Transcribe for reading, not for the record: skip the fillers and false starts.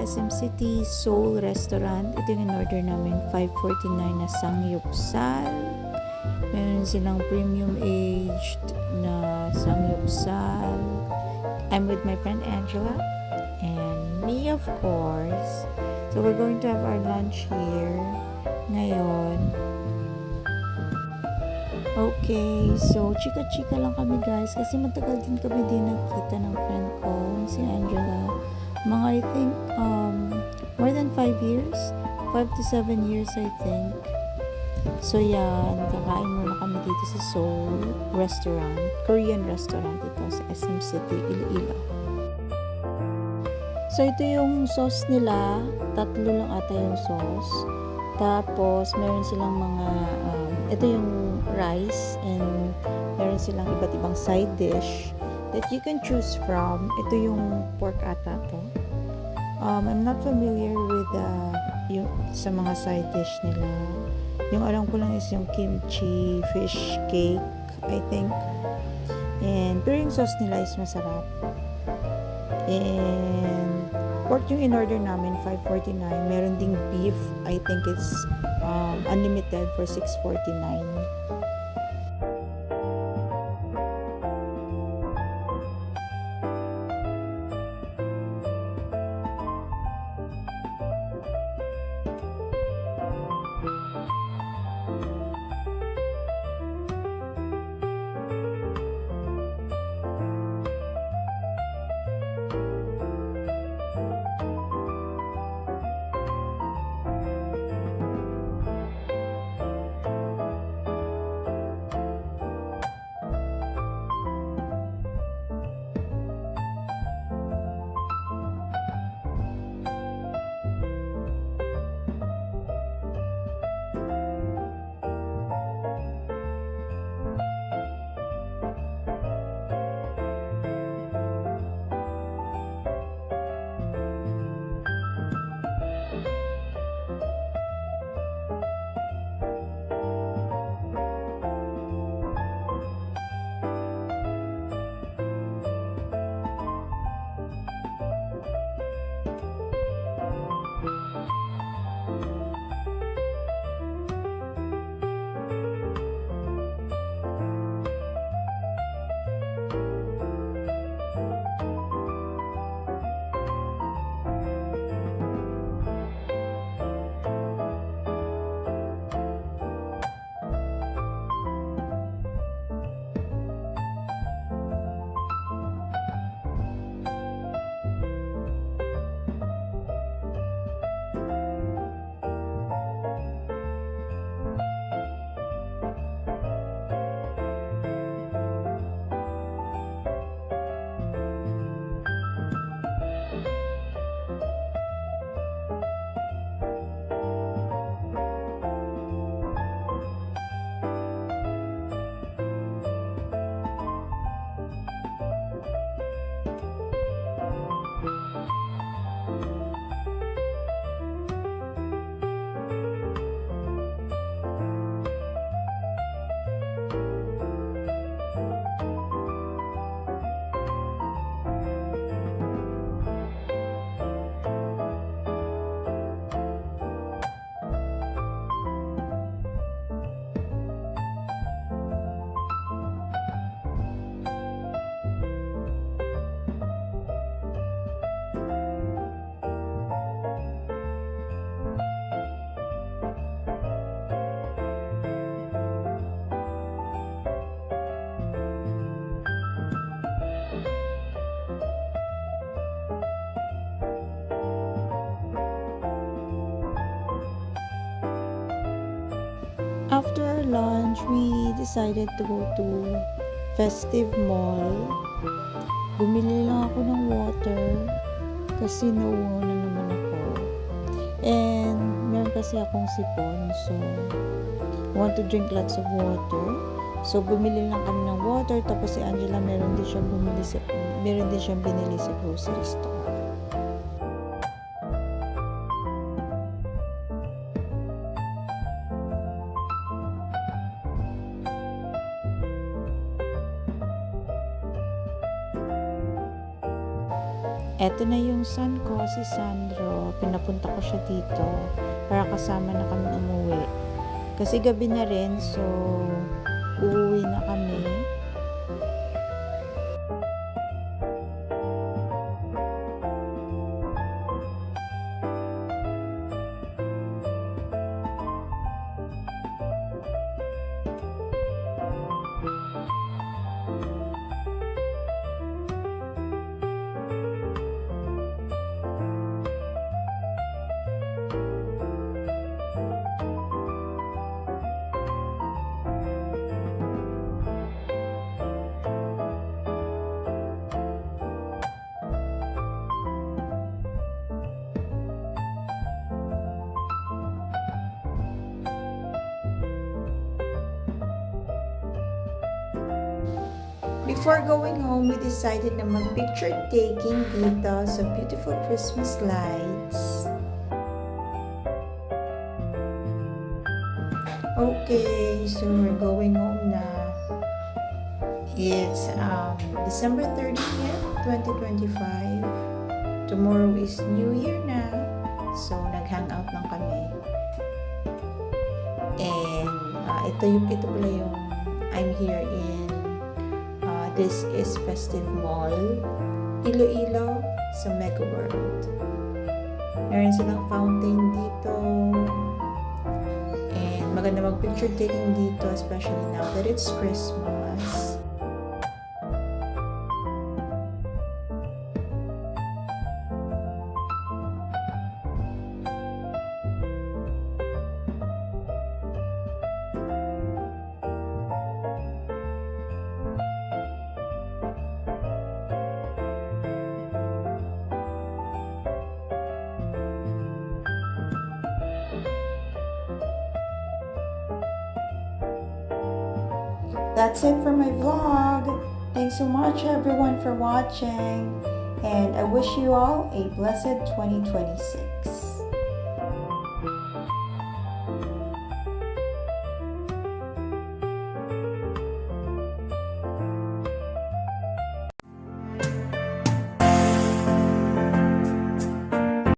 SM City Seoul Restaurant. Ito yung in-order namin, 549 na samgyeopsal. Meron silang premium aged na samgyeopsal. I'm with my friend Angela and me, of course. So we're going to have our lunch here ngayon. Okay, so chika-chika lang kami guys kasi matagal din kami din nakita ng friend ko, si Angela. Mga I think more than 5 years, 5 to 7 years I think. So yan, kakain muna kami dito sa Seoul Restaurant, Korean restaurant ito sa SM City, Iloilo. So ito yung sauce nila, 3 lang ata yung sauce. Tapos meron silang mga ito yung rice and meron silang iba't ibang side dish that you can choose from. Ito yung pork ata to. I'm not familiar with yung sa mga side dish nila. Yung alam ko lang is yung kimchi fish cake, I think. And pero yung sauce nila is masarap. And pork yung in-order namin, 549. Meron ding beef, I think it's unlimited for 649. After our lunch, we decided to go to Festive Mall. Bumili lang ako ng water kasi nauuhaw na naman ako. And meron kasi akong sipon, so I want to drink lots of water. So bumili lang kami ng water, tapos si Angela meron din siyang binili sa grocery store. Eto na yung son ko, si Sandro. Pinapunta ko siya dito para kasama na kami umuwi. Kasi gabi na rin, so uuwi na kami. Before going home, we decided na mag-picture taking dito sa beautiful Christmas lights. Okay, so we're going home na. It's December 30th, 2025. Tomorrow is New Year na. So, nag-hangout lang kami. And ito pala yung I'm here in this is Festive Mall, Iloilo sa Mega World. Meron silang fountain dito. And maganda mag-picture taking dito, especially now that it's Christmas. That's it for my vlog. Thanks so much everyone for watching, and I wish you all a blessed 2026.